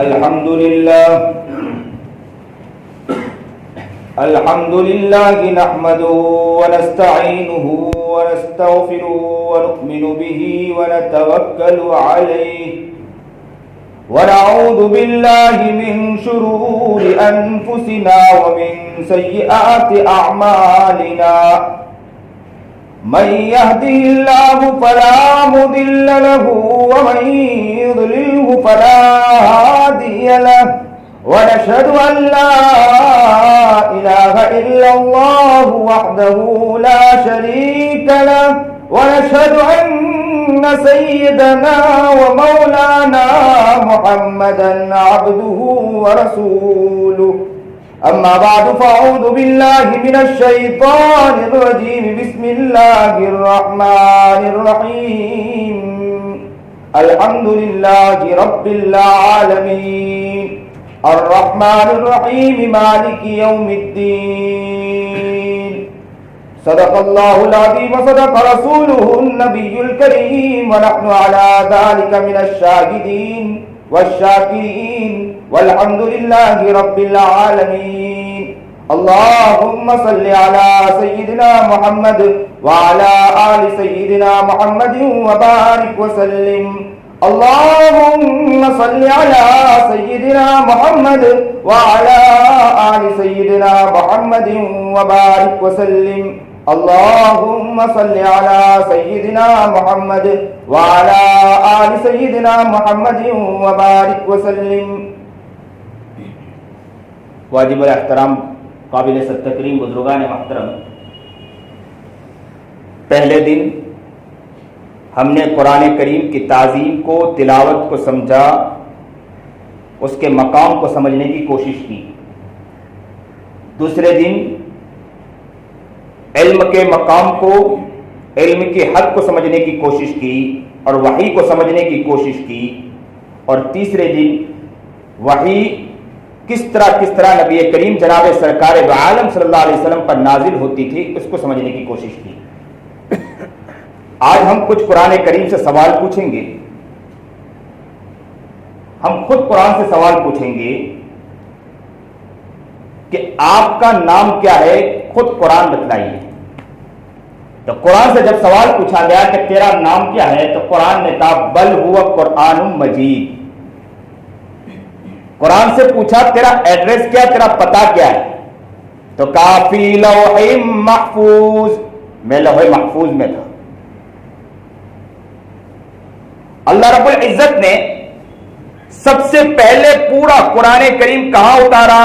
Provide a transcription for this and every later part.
الحمد لله نحمده ونستعينه ونستغفره ونؤمن به ونتوكل عليه ونعوذ بالله من شرور أنفسنا ومن سيئات أعمالنا من يهده الله فلا مضل له ومن يضلله فلا هادي له ونشهد أن لا إله إلا الله وحده لا شريك له ونشهد أن سيدنا ومولانا محمدا عبده ورسوله أما بعد فأعوذ بالله من الشيطان الرجيم بسم الله الرحمن الرحيم الحمد لله رب العالمين الرحمن الرحيم مالك يوم الدين صدق الله العظيم وصدق رسوله النبي الكريم ونحن على ذلك من الشاهدين والشاكرين والحمد لله رب العالمين اللهم صل على سيدنا محمد وعلى آل سيدنا محمد وبارك وسلم اللهم صل على سيدنا محمد وعلى آل سيدنا محمد وبارك وسلم اللهم صل على سيدنا محمد وعلى آل سيدنا محمد وبارك وسلم. واجب الاحترام قابل تکریم بزرگان محترم، پہلے دن ہم نے قرآن کریم کی تعظیم کو، تلاوت کو سمجھا، اس کے مقام کو سمجھنے کی کوشش کی. دوسرے دن علم کے مقام کو، علم کی حد کو سمجھنے کی کوشش کی اور وحی کو سمجھنے کی کوشش کی. اور تیسرے دن وحی کس طرح نبی کریم جناب سرکار دو عالم صلی اللہ علیہ وسلم پر نازل ہوتی تھی اس کو سمجھنے کی کوشش کی. آج ہم کچھ قرآن کریم سے سوال پوچھیں گے. ہم خود قرآن سے سوال پوچھیں گے کہ آپ کا نام کیا ہے، خود قرآن بتلائیے. تو قرآن سے جب سوال پوچھا گیا کہ تیرا نام کیا ہے تو قرآن نے کہا بل ہوا قرآن مجید. قرآن سے پوچھا تیرا ایڈریس کیا، تیرا پتہ کیا ہے، تو کہا فی لوح محفوظ، میں لوح محفوظ میں تھا. اللہ رب العزت نے سب سے پہلے پورا قرآن کریم کہاں اتارا؟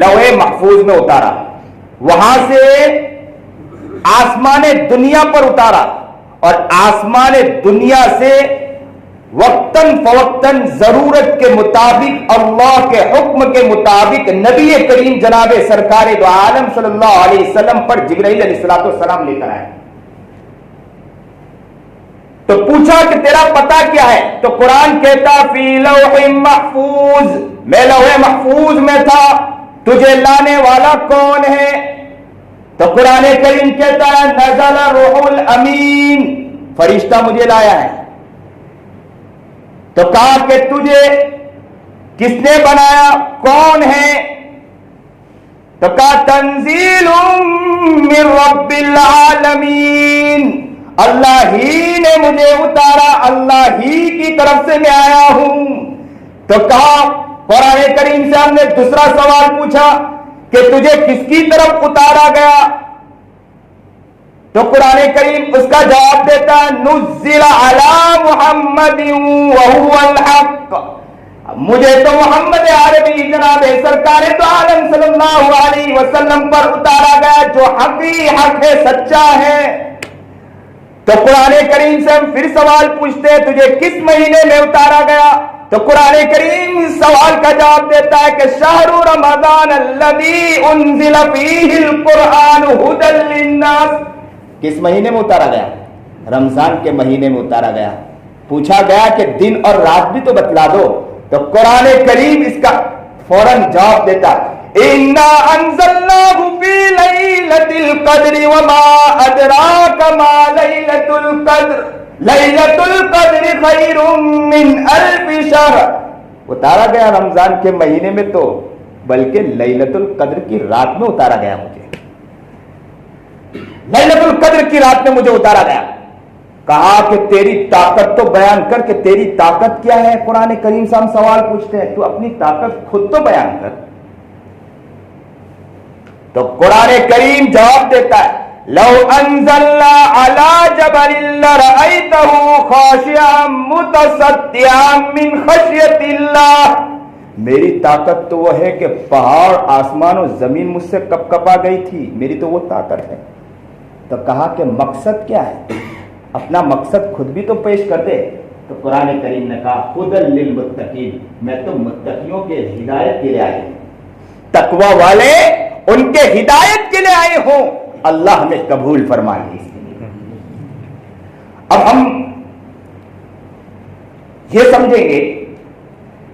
لوح محفوظ میں اتارا. وہاں سے آسمان دنیا پر اتارا اور آسمان دنیا سے وقتاً فوقتاً ضرورت کے مطابق اللہ کے حکم کے مطابق نبی کریم جناب سرکار دو عالم صلی اللہ علیہ وسلم پر جبرائیل علیہ السلام لے کر آئے. تو پوچھا کہ تیرا پتہ کیا ہے تو قرآن کہتا فی لوح محفوظ، میں لوح محفوظ میں تھا. تجھے لانے والا کون ہے؟ تو قرآن کریم کہتا ہے نزل روح الامین، فرشتہ مجھے لایا ہے. تو کہا کہ تجھے کس نے بنایا، کون ہے؟ تو کہا تنزیل من رب العالمین، اللہ ہی نے مجھے اتارا، اللہ ہی کی طرف سے میں آیا ہوں. تو کہا قرآن کریم سے ہم نے دوسرا سوال پوچھا کہ تجھے کس کی طرف اتارا گیا؟ تو قرآن کریم اس کا جواب دیتا ہے نزل علی محمد وهو الحق، مجھے تو محمد عربی جناب سرکار تو عالم صلی اللہ علیہ وسلم پر اتارا گیا جو حق ہے، سچا ہے. تو قرآن کریم سے ہم پھر سوال پوچھتے ہیں تجھے کس مہینے میں اتارا گیا؟ تو قرآن کریم اس سوال کا جواب دیتا ہے کہ شہر رمضان الذی انزل فیہ القرآن ھدی للناس، کس مہینے میں اتارا گیا؟ رمضان کے مہینے میں اتارا گیا. پوچھا گیا کہ دن اور رات بھی تو بتلا دو. تو قرآن کریم اس کا فوراً جواب دیتا اِنَّا أَنزَلْنَاهُ فِي لَيْلَةِ الْقَدْرِ وَمَا أَدْرَاكَ مَا لَيْلَةُ الْقَدْرِ لَيْلَةُ الْقَدْرِ خَيْرٌ مِّنْ أَلْفِ شَهْرٍ. اتارا گیا رمضان کے مہینے میں تو بلکہ لیلۃ القدر کی رات میں اتارا گیا مجھے، لیلۃ القدر کی رات میں مجھے اتارا گیا. کہا کہ تیری طاقت تو بیان کر کہ تیری طاقت کیا ہے. قرآن کریم سے ہم سوال پوچھتے ہیں، تو اپنی طاقت خود تو بیان کر. تو قرآن کریم جواب دیتا ہے لو انزلنا على جبل لرأيته خاشعا متصدعا من خشیۃ اللہ. میری طاقت تو وہ ہے کہ پہاڑ آسمان و زمین مجھ سے کپ کپا گئی تھی، میری تو وہ طاقت ہے. تو کہا کہ مقصد کیا ہے، اپنا مقصد خود بھی تو پیش کر دے. تو قرآن کریم نے کہا ہدی للمتقین، میں تو متقیوں کے ہدایت کے لیے آئے ہوں، تقوی والے ان کے ہدایت کے لیے آئے ہوں. اللہ ہمیں قبول فرما لیجیے. اب ہم یہ سمجھیں گے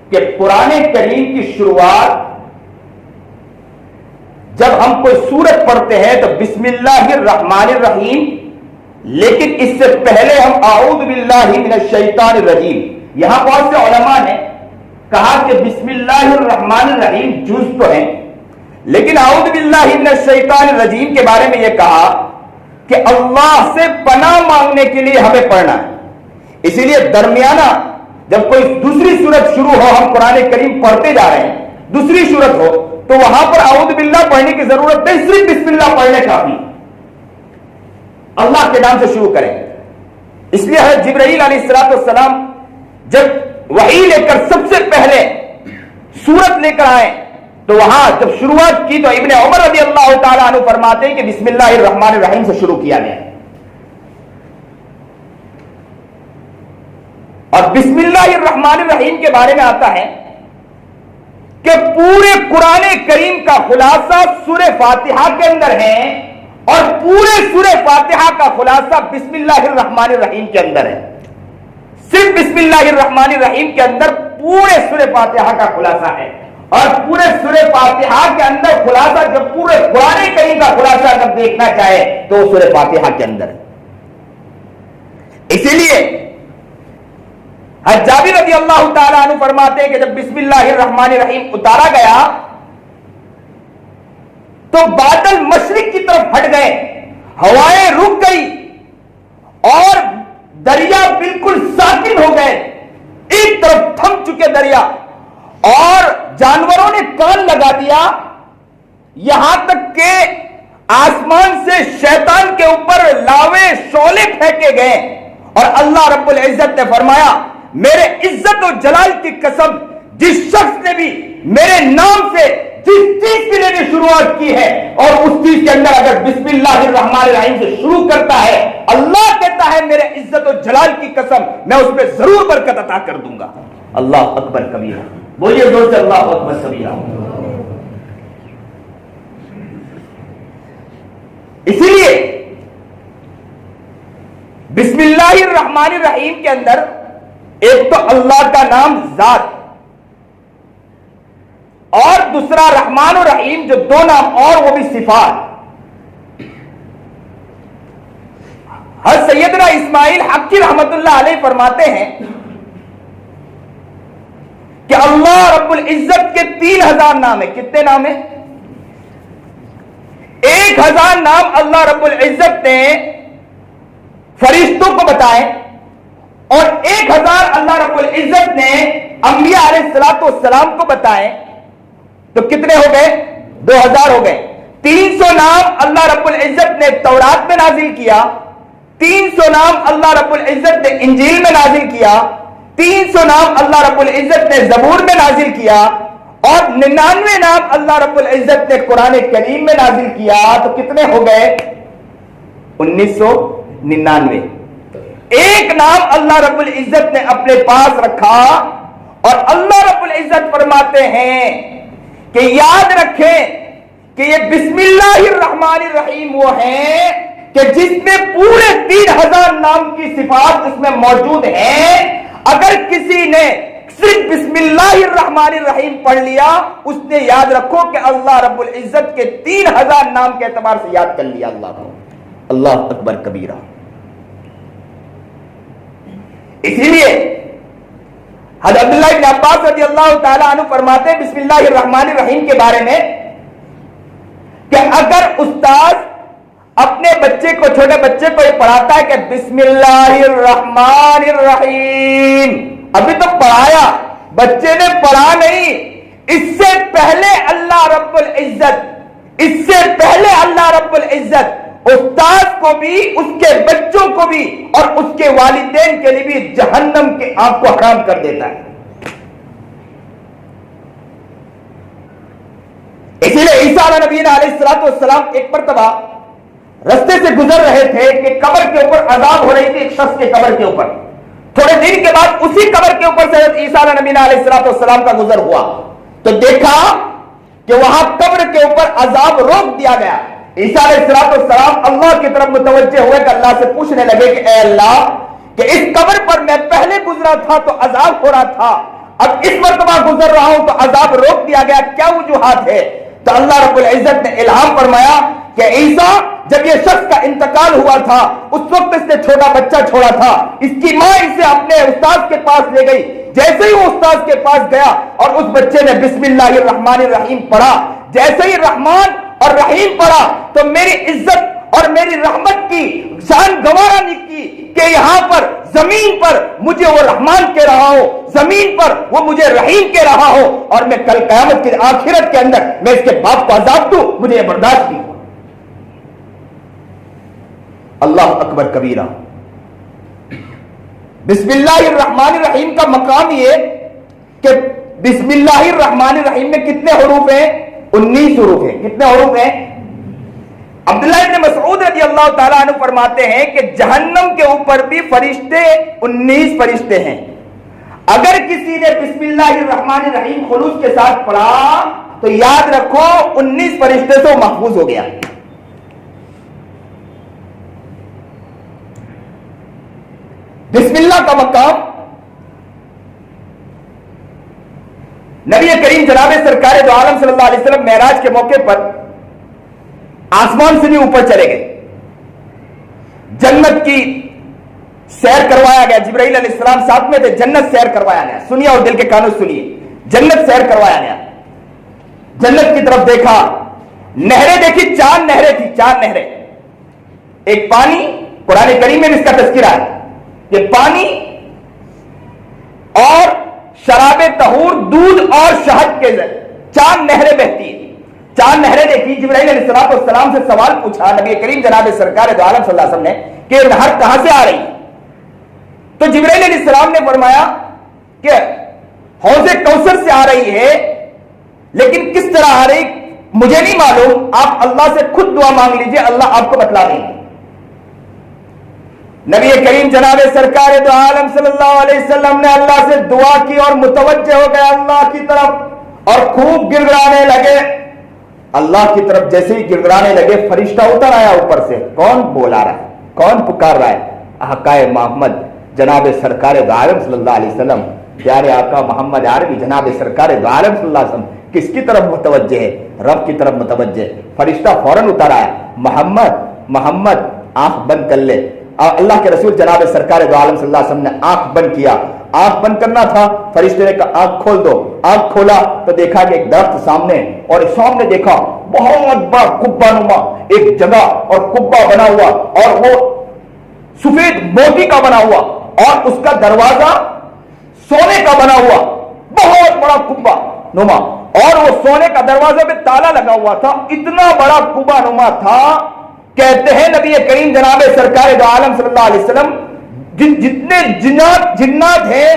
کہ قرآن کریم کی شروعات جب ہم کوئی سورت پڑھتے ہیں تو بسم اللہ الرحمن الرحیم، لیکن اس سے پہلے ہم اعوذ باللہ من الشیطان الرجیم. یہاں بہت سے علماء نے کہا کہ بسم اللہ الرحمن الرحیم جز تو ہیں، لیکن اعوذ باللہ من الشیطان الرجیم کے بارے میں یہ کہا کہ اللہ سے پناہ مانگنے کے لیے ہمیں پڑھنا ہے. اسی لیے درمیانہ جب کوئی دوسری سورت شروع ہو، ہم قرآن کریم پڑھتے جا رہے ہیں، دوسری سورت ہو تو وہاں پر اعوذ باللہ پڑھنے کی ضرورت نہیں، صرف بسم اللہ پڑھنے کافی. اللہ کے نام سے شروع کریں. اس لیے حضرت جبرائیل علیہ السلام جب وحی لے کر سب سے پہلے سورت لے کر آئے تو وہاں جب شروعات کی تو ابن عمر رضی اللہ تعالیٰ عنہ فرماتے ہیں کہ بسم اللہ الرحمن الرحیم سے شروع کیا گیا. اور بسم اللہ الرحمن الرحیم کے بارے میں آتا ہے کہ پورے قرآن کریم کا خلاصہ سورہ فاتحہ کے اندر ہے، اور پورے سورہ فاتحہ کا خلاصہ بسم اللہ الرحمن الرحیم کے اندر ہے. صرف بسم اللہ الرحمن الرحیم کے اندر پورے سورہ فاتحہ کا خلاصہ ہے. اور پورے سورہ فاتحہ کے اندر خلاصہ، جب پورے قرآن کریم کا خلاصہ اگر دیکھنا چاہے تو سورہ فاتحہ کے اندر ہے. اسی لیے حضرت جابر رضی اللہ تعالیٰ عنہ فرماتے ہیں کہ جب بسم اللہ الرحمن الرحیم اتارا گیا تو بادل مشرق کی طرف ہٹ گئے، ہوائیں رک گئی اور دریا بالکل ساکن ہو گئے. ایک طرف تھم چکے دریا، اور جانوروں نے کان لگا دیا، یہاں تک کہ آسمان سے شیطان کے اوپر لاوے شعلے پھینکے گئے. اور اللہ رب العزت نے فرمایا میرے عزت و جلال کی قسم، جس شخص نے بھی میرے نام سے جس چیز کے لیے بھی شروعات کی ہے اور اس چیز کے اندر اگر بسم اللہ الرحمن الرحیم سے شروع کرتا ہے، اللہ کہتا ہے میرے عزت و جلال کی قسم میں اس پہ ضرور برکت عطا کر دوں گا. اللہ اکبر کبیرہ. بولیے زور سے اللہ اکبر کبیرہ. اسی لیے بسم اللہ الرحمن الرحیم کے اندر ایک تو اللہ کا نام ذات، اور دوسرا رحمان و رحیم جو دو نام اور وہ بھی صفات. حضرت سیدنا اسماعیل حقی رحمت اللہ علیہ فرماتے ہیں کہ اللہ رب العزت کے 3000 نام ہیں. کتنے نام ہیں؟ 1000 نام اللہ رب العزت نے فرشتوں کو بتائے، اور 1000 اللہ رب العزت نے انبیاء علیہ السلام کو بتائے. تو کتنے ہو گئے؟ 2000 ہو گئے. 300 نام اللہ رب العزت نے تورات میں نازل کیا، 300 نام اللہ رب العزت نے انجیل میں نازل کیا، 300 نام اللہ رب العزت نے زبور میں نازل کیا، اور 99 نام اللہ رب العزت نے قرآن کریم میں نازل کیا. تو کتنے ہو گئے؟ 1999. ایک نام اللہ رب العزت نے اپنے پاس رکھا، اور اللہ رب العزت فرماتے ہیں کہ یاد رکھیں کہ یہ بسم اللہ الرحمن الرحیم وہ ہے کہ جس میں پورے 3000 نام کی صفات اس میں موجود ہیں. اگر کسی نے صرف بسم اللہ الرحمن الرحیم پڑھ لیا، اس نے یاد رکھو کہ اللہ رب العزت کے 3000 نام کے اعتبار سے یاد کر لیا اللہ کو. اللہ اکبر کبیرہ. اسی لیے حضرت عبداللہ ابن عباس رضی اللہ تعالیٰ عنہ فرماتے ہیں بسم اللہ الرحمن الرحیم کے بارے میں کہ اگر استاد اپنے بچے کو، چھوٹے بچے کو یہ پڑھاتا ہے کہ بسم اللہ الرحمن الرحیم، ابھی تو پڑھایا، بچے نے پڑھا نہیں، اس سے پہلے اللہ رب العزت استاد کو بھی، اس کے بچوں کو بھی اور اس کے والدین کے لیے بھی جہنم کے آگ کو حرام کر دیتا ہے۔ اسی لیے عیسیٰ علیہ نبی علیہ السلام ایک مرتبہ رستے سے گزر رہے تھے کہ قبر کے اوپر عذاب ہو رہی تھی، ایک شخص کے قبر کے اوپر۔ تھوڑے دن کے بعد اسی قبر کے اوپر سے عیسیٰ علیہ نبی علیہ السلام کا گزر ہوا تو دیکھا کہ وہاں قبر کے اوپر عذاب روک دیا گیا۔ عیسیٰ علیہ السلام اللہ کی طرف متوجہ ہوئے کہ اللہ سے پوچھنے لگے کہ اے اللہ، کہ اس قبر پر میں پہلے گزرا تھا تو عذاب ہو رہا تھا، اب اس مرتبہ گزر رہا ہوں تو عذاب روک دیا گیا، کیا وجوہات ہے؟ تو اللہ رب العزت نے الہام فرمایا کہ عیسیٰ جب یہ شخص کا انتقال ہوا تھا اس وقت اس نے چھوٹا بچہ چھوڑا تھا، اس کی ماں اسے اپنے استاد کے پاس لے گئی، جیسے ہی وہ استاد کے پاس گیا اور اس بچے نے بسم اللہ الرحمن الرحیم پڑھا، جیسے ہی رحمان اور رحیم پڑھا تو میری عزت اور میری رحمت کی شان گوارا نہیں کی کہ یہاں پر زمین پر مجھے وہ رحمان کہہ رہا ہو، زمین پر وہ مجھے رحیم کہہ رہا ہو، اور میں کل قیامت کی آخرت کے اندر میں اس کے باپ کو عذاب دوں، مجھے یہ برداشت نہیں۔ اللہ اکبر کبیرہ۔ بسم اللہ الرحمن الرحیم کا مقام یہ کہ بسم اللہ الرحمن الرحیم میں کتنے حروف ہیں؟ 19 حروف ہیں۔ کتنے حروف ہیں؟ عبداللہ ابن مسعود رضی اللہ تعالیٰ عنہ فرماتے ہیں کہ جہنم کے اوپر بھی فرشتے 19 فرشتے ہیں، اگر کسی نے بسم اللہ الرحمن الرحیم خلوص کے ساتھ پڑھا تو یاد رکھو 19 فرشتے سے محفوظ ہو گیا۔ بسم اللہ کا مقام نبی کریم جناب سرکار دو عالم صلی اللہ علیہ وسلم معراج کے موقع پر آسمان سے بھی اوپر چلے گئے، جنت کی سیر کروایا گیا، جبرائیل علیہ السلام ساتھ میں تھے، جنت سیر کروایا گیا، سنیے اور دل کے کانوں سنیے، جنت سیر کروایا گیا، جنت کی طرف دیکھا، نہریں دیکھی، 4 نہریں تھی، 4 نہریں، ایک پانی، قرآن کریم میں اس کا تذکرہ ہے کہ پانی اور شراب طہور، دودھ اور شہد کے ذریعے 4 نہریں بہتی ہیں، 4 نہریں دیکھی۔ جبرائیل علیہ السلام سے سوال پوچھا نبی کریم جناب سرکار دو عالم صلی اللہ علیہ وسلم نے کہ نہر کہاں سے آ رہی ہے؟ تو جبرائیل علیہ السلام نے فرمایا کہ حوض کوثر سے آ رہی ہے، لیکن کس طرح آ رہی مجھے نہیں معلوم، آپ اللہ سے خود دعا مانگ لیجئے، اللہ آپ کو بتلا دیں گے۔ نبی کریم جناب سرکار دو عالم صلی اللہ علیہ وسلم نے اللہ سے دعا کی اور متوجہ ہو گئے اللہ کی طرف اور خوب گڑگڑانے لگے۔ اللہ کی طرف جیسے ہی گڑگڑانے لگے فرشتہ اتر آیا اوپر سے، کون بولا رہا ہے، کون پکار رہا ہے؟ آقائے محمد جناب سرکار دو عالم صلی اللہ علیہ وسلم، پیارے آقا محمد عربی جناب سرکار دو عالم صلی اللہ علیہ وسلم کس کی طرف متوجہ ہے؟ رب کی طرف متوجہ ہے۔ فرشتہ فوراً اتر آیا، محمد آنکھ بند کر لے۔ اللہ کے رسول جناب سرکار دو عالم صلی اللہ علیہ وسلم نے آنکھ بند کیا، آنکھ بند کرنا تھا، فرشتے نے کہا آنکھ کھول دو، آنکھ کھولا تو دیکھا کہ ایک درخت سامنے، اور سامنے دیکھا بہت بڑا قبہ نما ایک جگہ اور قبہ بنا ہوا، اور وہ سفید موتی کا بنا ہوا، اور اس کا دروازہ سونے کا بنا ہوا، بہت بڑا قبہ نما، اور وہ سونے کا دروازے پہ تالا لگا ہوا تھا، اتنا بڑا قبہ نما تھا۔ کہتے ہیں نبی کریم جناب سرکار دو عالم صلی اللہ علیہ وسلم جتنے جنات ہیں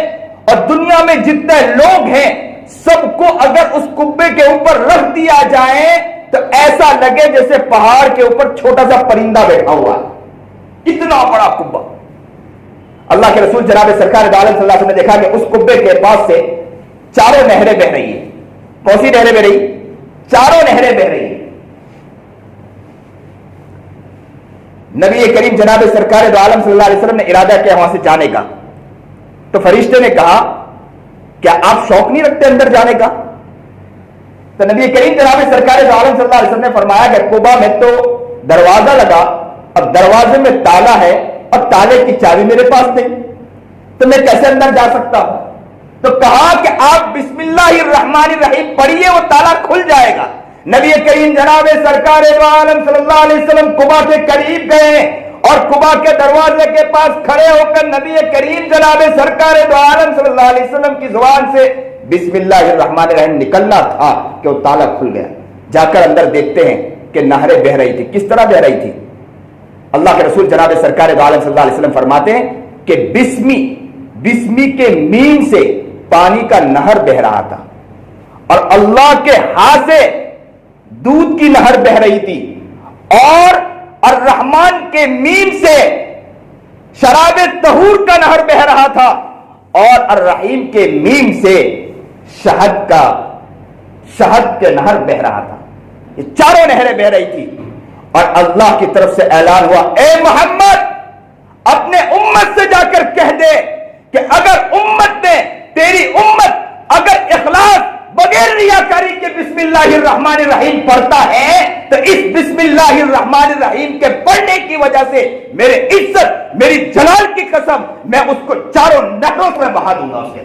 اور دنیا میں جتنے لوگ ہیں سب کو اگر اس قبے کے اوپر رکھ دیا جائے تو ایسا لگے جیسے پہاڑ کے اوپر چھوٹا سا پرندہ بیٹھا ہوا ہے، اتنا بڑا قبہ۔ اللہ کے رسول جناب سرکار دو عالم صلی اللہ علیہ وسلم نے دیکھا کہ اس قبے کے پاس سے 4 نہریں بہ رہی ہیں۔ کون سی نہریں بہ رہی؟ 4 نہریں بہ رہی ہیں۔ نبی کریم جناب سرکار دو عالم صلی اللہ علیہ وسلم نے ارادہ کیا وہاں سے جانے کا، تو فرشتے نے کہا کیا آپ شوق نہیں رکھتے اندر جانے کا؟ تو نبی کریم جناب سرکار دو عالم صلی اللہ علیہ وسلم نے فرمایا کہ قبا میں تو دروازہ لگا، اب دروازے میں تالا ہے اور تالے کی چابی میرے پاس نہیں، تو میں کیسے اندر جا سکتا ہوں؟ تو کہا کہ آپ بسم اللہ الرحمن الرحیم پڑھیے، وہ تالا کھل جائے گا۔ نبی کریم جناب سرکار دو عالم صلی اللہ علیہ وسلم قبا کے قریب گئے اور قبا کے دروازے کے پاس کھڑے ہو کر نبی کریم جناب سرکار دو عالم صلی اللہ علیہ وسلم کی زبان سے بسم اللہ الرحمن الرحیم نکلنا تھا کہ وہ تالا کھل گیا۔ جا کر اندر دیکھتے ہیں کہ نہریں بہ رہی تھی۔ کس طرح بہ رہی تھی؟ اللہ کے رسول جناب سرکار دو عالم صلی اللہ علیہ وسلم فرماتے ہیں کہ بسمی کے میم سے پانی کا نہر بہ رہا تھا، اور اللہ کے ہاتھ سے دودھ کی نہر بہ رہی تھی، اور الرحمن کے میم سے شراب طہور کا نہر بہ رہا تھا، اور الرحیم کے میم سے شہد کے نہر بہ رہا تھا۔ یہ چاروں نہریں بہ رہی تھی، اور اللہ کی طرف سے اعلان ہوا، اے محمد اپنے امت سے جا کر کہہ دے کہ اگر امت نے تیری امت اگر اخلاص بغیر ریاکاری کے بسم اللہ الرحمن الرحیم پڑھتا ہے تو اس بسم اللہ الرحمن الرحیم کے پڑھنے کی وجہ سے میرے عزت، میری جلال کی قسم، میں اس کو چاروں نہروں میں بہا دوں گا۔ اسے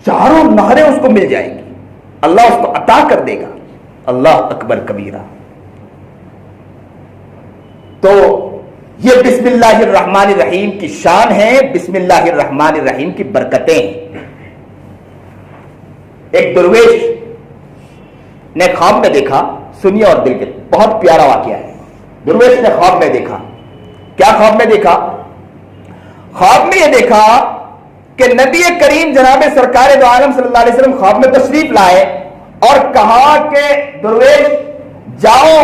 چاروں نہریں اس کو مل جائیں گی، اللہ اس کو عطا کر دے گا۔ اللہ اکبر کبیرہ۔ تو یہ بسم اللہ الرحمن الرحیم کی شان ہے، بسم اللہ الرحمن الرحیم کی برکتیں ہیں۔ ایک درویش نے خواب میں دیکھا، سنیے اور دل کے، بہت پیارا واقعہ ہے۔ درویش نے خواب میں دیکھا، کیا خواب میں دیکھا؟ خواب میں یہ دیکھا کہ نبی کریم جناب سرکار دو عالم صلی اللہ علیہ وسلم خواب میں تشریف لائے اور کہا کہ درویش جاؤ،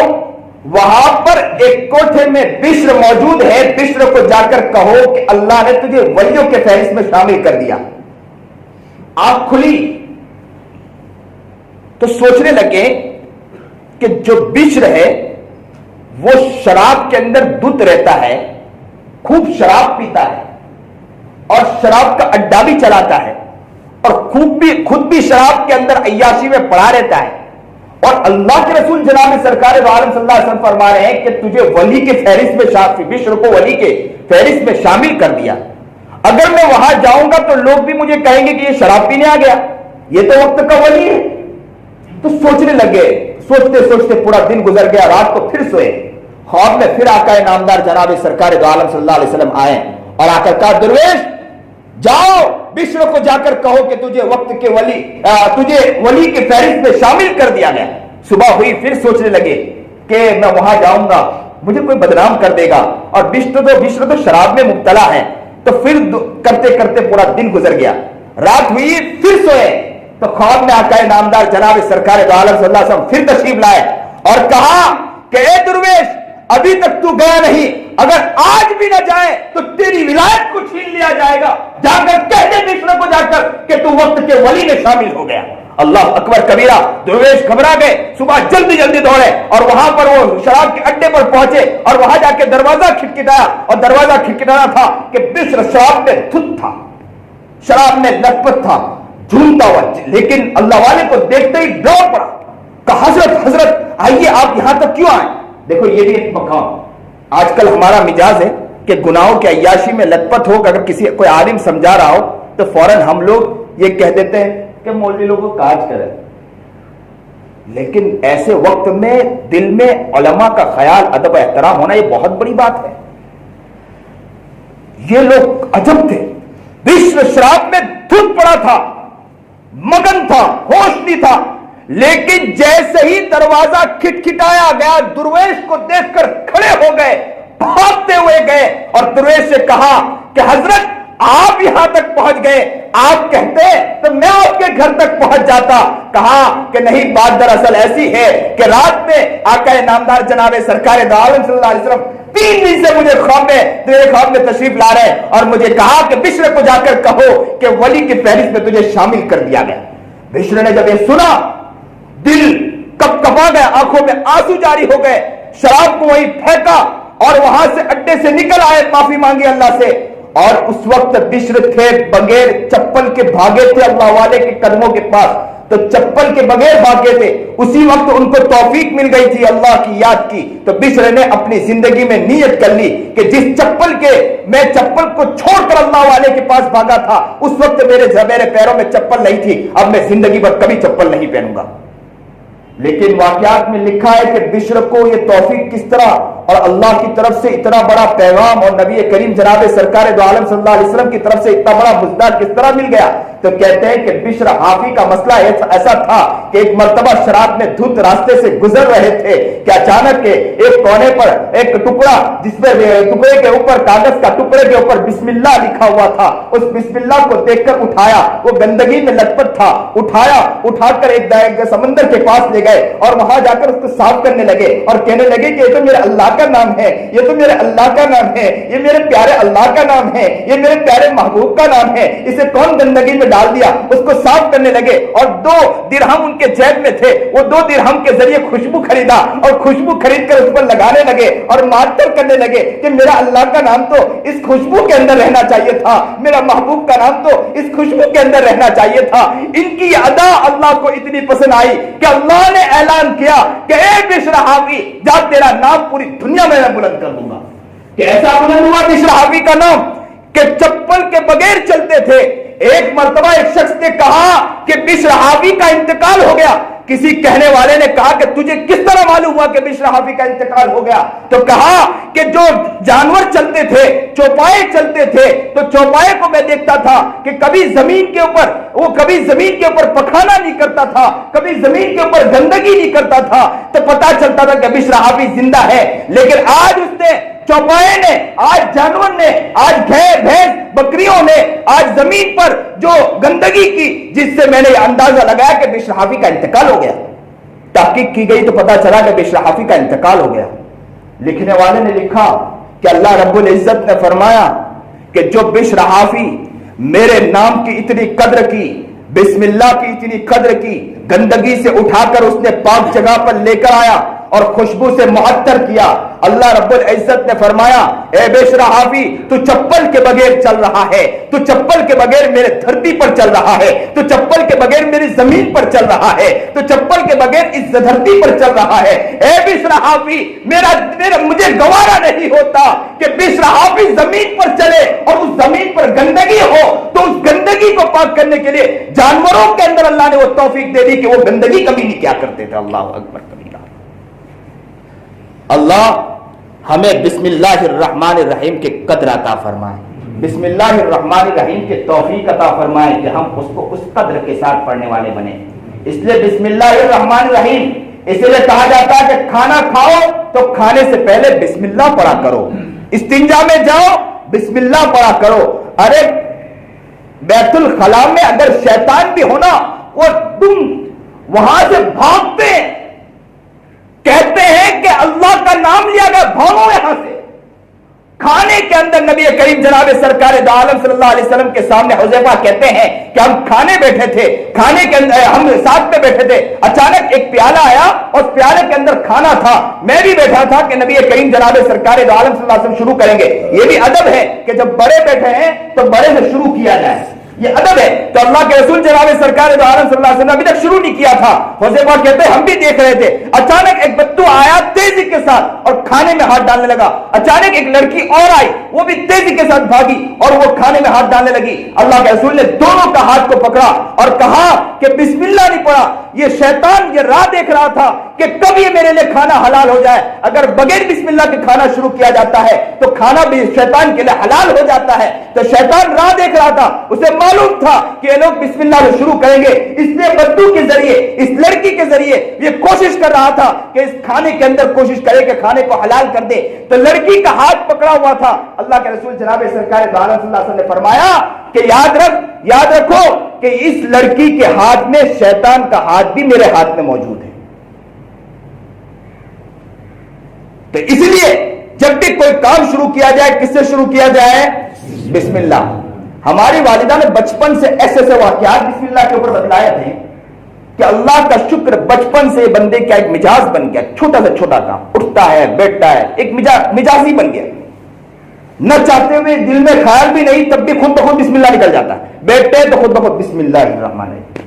وہاں پر ایک کوٹھے میں بشر موجود ہے، بشر کو جا کر کہو کہ اللہ نے تجھے ولیوں کے فہرست میں شامل کر دیا۔ آنکھ کھلی تو سوچنے لگے کہ جو بشر ہے وہ شراب کے اندر دھت رہتا ہے، خوب شراب پیتا ہے اور شراب کا اڈا بھی چلاتا ہے، اور خود بھی شراب کے اندر عیاشی میں پڑا رہتا ہے، اور اللہ کے رسول جناب سرکار دو عالم صلی اللہ علیہ وسلم فرما رہے ہیں کہ تجھے ولی کے فہرست میں بشر کو ولی کے فہرست میں شامل کر دیا۔ اگر میں وہاں جاؤں گا تو لوگ بھی مجھے کہیں گے کہ یہ شراب پینے آ گیا، یہ تو وقت کا ولی ہے۔ تو سوچنے لگے، سوچتے سوچتے پورا دن گزر گیا، رات کو پھر سوئے۔ خواب میں پھر آقا نامدار جناب سرکار دو عالم صلی اللہ علیہ وسلم آئے اور آ کر کہا درویش جاؤ، بشر کو جا کر کہو کہ تجھے وقت کے تجھے ولی کے فہرست میں شامل کر دیا گیا۔ صبح ہوئی، پھر سوچنے لگے کہ میں وہاں جاؤں گا مجھے کوئی بدنام کر دے گا، اور بشر تو شراب میں مبتلا ہے۔ تو پھر کرتے کرتے پورا دن گزر گیا، رات ہوئی، پھر سوئے تو خواب میں آقا نامدار جناب سرکار دو عالم صلی اللہ علیہ وسلم پھر تشریف لائے اور کہا کہ اے درویش ابھی تک تو گیا نہیں، اگر آج بھی نہ جائے تو تیری ولایت کو چھین لیا جائے گا، جا کر کہہ دے بشر کو جا کر کہ تو وقت کے ولی میں شامل ہو گیا۔ اللہ اکبر کبیرہ۔ درویش گھبرا گئے، صبح جلدی جلدی دوڑے اور وہاں پر وہ شراب کے اڈے پر پہنچے اور وہاں جا کے دروازہ کھٹکھٹایا، اور دروازہ کھٹکھٹانا تھا کہ بشر شراب میں دھت تھا، شراب میں لت پت تھا، جھومتا ہوا، لیکن اللہ والے کو دیکھتے ہی دوڑ پڑا، کہا حضرت آئیے، آپ یہاں تک کیوں آئے؟ دیکھو یہ بھی ایک مقام۔ آج کل ہمارا مزاج ہے کہ گناہوں کے عیاشی میں لت پت ہو، اگر کوئی عالم سمجھا رہا ہو تو فوراً ہم لوگ یہ کہہ دیتے ہیں کہ مولوی لوگوں کو کاج کرے، لیکن ایسے وقت میں دل میں علماء کا خیال، ادب، احترام ہونا یہ بہت بڑی بات ہے۔ یہ لوگ عجب تھے، بشر شراب میں دھت پڑا تھا، مگن تھا، ہوش نہیں تھا، لیکن جیسے ہی دروازہ کھٹکھٹایا گیا درویش کو دیکھ کر کھڑے ہو گئے، بھاگتے ہوئے گئے اور درویش سے کہا کہ حضرت آپ یہاں تک پہنچ گئے، آپ کہتے تو میں آپ کے گھر تک پہنچ جاتا۔ کہا کہ نہیں، بات دراصل ایسی ہے کہ رات میں آقا نامدار جناب سرکار دو عالم صلی اللہ علیہ وسلم 3 دن سے مجھے خواب میں تشریف لا رہے اور مجھے کہا کہ بشر کو جا کر کہو کہ ولی کی فہرست میں تجھے شامل کر دیا گیا۔ بشر نے جب یہ سنا دل کپ کپا گیا، آنکھوں میں آنسو جاری ہو گئے، شراب کو وہیں پھینکا اور وہاں سے اڈے سے نکل آئے، معافی مانگی اللہ سے۔ اور اس وقت بشر تھے بغیر چپل کے بھاگے تھے اللہ والے کے قدموں کے پاس، تو چپل کے بغیر بھاگے تھے. اسی وقت ان کو توفیق مل گئی تھی اللہ کی یاد کی, تو بشر نے اپنی زندگی میں نیت کر لی کہ جس چپل کے میں چپل کو چھوڑ کر اللہ والے کے پاس بھاگا تھا اس وقت میرے پیروں میں چپل نہیں تھی, اب میں زندگی بھر کبھی چپل نہیں پہنوں گا. لیکن واقعات میں لکھا ہے کہ بشر کو یہ توفیق کس طرح اور اللہ کی طرف سے اتنا بڑا پیغام اور نبی کریم جناب سرکار دو عالم صلی اللہ علیہ وسلم کی طرف سے اتنا بڑا مژدہ کس طرح مل گیا. تو کہتے ہیں کہ بشر حافی کا مسئلہ ایسا تھا کہ ایک مرتبہ شراب میں دھت راستے سے گزر رہے تھے کہ اچانک ایک کونے پر ایک ٹکڑا جس میں ٹکڑے کے اوپر کاغذ کا ٹکڑے کے اوپر بسم اللہ لکھا ہوا تھا, اس بسم اللہ کو دیکھ کر اٹھایا, وہ گندگی میں لت پت تھا, اٹھا کر ایک سمندر کے پاس لے گئے اور وہاں جا کر اس کو صاف کرنے لگے اور کہنے لگے کہ یہ تو میرے اللہ کا نام ہے, یہ تو میرے اللہ کا نام ہے, یہ میرے پیارے اللہ کا نام ہے, یہ میرے پیارے محبوب کا نام ہے, اسے کون گندگی میں ڈال دیا. اس کو صاف کرنے لگے اور 2 درہم ان کے جیب میں تھے, وہ 2 درہم کے ذریعے خوشبو خریدا اور خوشبو خرید کر اس پر لگانے لگے اور معطر کرنے لگے کہ میرا اللہ کا نام تو اس خوشبو کے اندر رہنا چاہیے تھا, میرا محبوب کا نام تو اس خوشبو کے اندر رہنا چاہیے تھا. ان کی ادا اللہ کو اتنی پسند آئی کہ اللہ نے اعلان کیا کہ اے بشر حافی جا تیرا نام پوری دنیا میں بلند کر دوں گا. کہ ایسا بلند ہوا بشر حافی کا نام کہ چپل کے بغیر چلتے تھے. ایک مرتبہ ایک شخص نے کہا کہ بشر حافی کا انتقال ہو گیا. کسی کہنے والے نے کہا کہ تجھے کس طرح معلوم ہوا کہ بشر حافی کا انتقال ہو گیا؟ تو کہا کہ جو جانور چلتے تھے, چوپائے چلتے تھے, تو چوپائے کو میں دیکھتا تھا کہ کبھی زمین کے اوپر پخانا نہیں کرتا تھا, کبھی زمین کے اوپر گندگی نہیں کرتا تھا, تو پتا چلتا تھا کہ بشر حافی زندہ ہے. لیکن آج اس نے, چوپائے نے, آج جانور نے, آج گھے بھینس بکریوں نے آج زمین پر جو گندگی کی, جس سے میں نے یہ اندازہ لگایا کہ بشر حافی کا انتقال ہو گیا. تحقیق کی گئی تو پتا چلا کہ بشر حافی کا انتقال ہو گیا. لکھنے والے نے لکھا کہ اللہ رب العزت نے فرمایا کہ جو بشر حافی میرے نام کی اتنی قدر کی, بسم اللہ کی اتنی قدر کی, گندگی سے اٹھا کر اس نے پاک جگہ پر لے کر آیا اور خوشبو سے معطر کیا, اللہ رب العزت نے فرمایا اے بشر حافی تو چپل کے بغیر چل رہا ہے, تو چپل کے بغیر میرے دھرتی پر چل رہا ہے, تو چپل کے بغیر میری زمین پر چل رہا ہے, تو چپل کے بغیر اس دھرتی پر چل رہا ہے. اے بشر حافی مجھے گوارا نہیں ہوتا کہ بشر حافی زمین پر چلے اور اس زمین پر گندگی ہو, تو اس گندگی کو پاک کرنے کے لیے جانوروں کے اندر اللہ نے وہ توفیق دے دی کہ وہ گندگی کبھی نہیں کیا کرتے تھے. اللہ اکبر کبیرہ. اللہ ہمیں بسم اللہ الرحمن الرحیم کے قدر عطا فرمائے, بسم اللہ الرحمن الرحیم کے توفیق عطا فرمائے کہ ہم اس کو اس قدر کے ساتھ پڑھنے والے بنے. اس لیے بسم اللہ الرحمن الرحیم اس لیے کہا جاتا ہے کہ کھانا کھاؤ تو کھانے سے پہلے بسم اللہ پڑھا کرو, استنجا میں جاؤ بسم اللہ پڑھا کرو. ارے بیت الخلاء میں اگر شیطان بھی ہونا وہ تم وہاں سے بھاگتے کہتے ہیں کہ اللہ کا نام لیا گیا, بھاگو یہاں سے. کھانے کے اندر نبی کریم جناب سرکار دو عالم صلی اللہ علیہ وسلم کے سامنے حذیفہ کہتے ہیں کہ ہم کھانے بیٹھے تھے, کھانے کے اندر ہم ساتھ میں بیٹھے تھے, اچانک ایک پیالہ آیا اور اس پیالے کے اندر کھانا تھا. میں بھی بیٹھا تھا کہ نبی کریم جناب سرکار دو عالم صلی اللہ علیہ وسلم شروع کریں گے. یہ بھی ادب ہے کہ جب بڑے بیٹھے ہیں تو بڑے سے شروع کیا جائے, یہ ادب ہے. تو اللہ کے رسول جناب سرکار دو عالم صلی اللہ علیہ وسلم ابھی تک شروع نہیں کیا تھا. حذیفہ کہتے ہیں ہم بھی دیکھ رہے تھے, اچانک ایک بدو آیا تیزی کے ساتھ اور کھانے میں ہاتھ ڈالنے لگا. اچانک ایک لڑکی اور آئی, وہ بھی تیزی کے ساتھ بھاگی اور وہ کھانے میں ہاتھ ڈالنے لگی. اللہ کے رسول نے دونوں کا ہاتھ کو پکڑا اور کہا کہ بسم اللہ نہیں پڑھا. یہ شیطان یہ راہ دیکھ رہا تھا کہ کب یہ میرے لیے کھانا حلال ہو جائے. اگر بغیر بسم اللہ کے کھانا شروع کیا جاتا ہے تو کھانا بھی شیطان کے لیے حلال ہو جاتا ہے. تو شیطان راہ دیکھ رہا تھا, اسے معلوم تھا کہ یہ لوگ بسم اللہ سے شروع کریں گے, اس لیے بدو کے ذریعے, اس لڑکی کے ذریعے یہ کوشش کر رہا تھا کہ اس کھانے کے اندر کوشش کرے کہ کھانے کو حلال کر دے. تو لڑکی کا ہاتھ پکڑا ہوا تھا. اللہ کے رسول جناب سرکار دو عالم صلی اللہ علیہ وسلم نے فرمایا کہ یاد رکھو کہ اس لڑکی کے ہاتھ میں شیطان کا ہاتھ بھی میرے ہاتھ میں موجود ہے. تو اس لیے جب بھی کوئی کام شروع کیا جائے کس سے شروع کیا جائے؟ بسم اللہ. ہماری والدہ نے بچپن سے ایسے واقعات بسم اللہ کے اوپر بتلائے تھے کہ اللہ کا شکر, بچپن سے بندے کا ایک مزاج بن گیا. چھوٹا سے چھوٹا کام, اٹھتا ہے بیٹھتا ہے, ایک مزاجی بن گیا. نہ چاہتے ہوئے دل میں خیال بھی نہیں, تب بھی خود بخود بسم اللہ نکل جاتا ہے. بیٹھتے ہیں تو خود بخود بسم اللہ الرحمن الرحیم.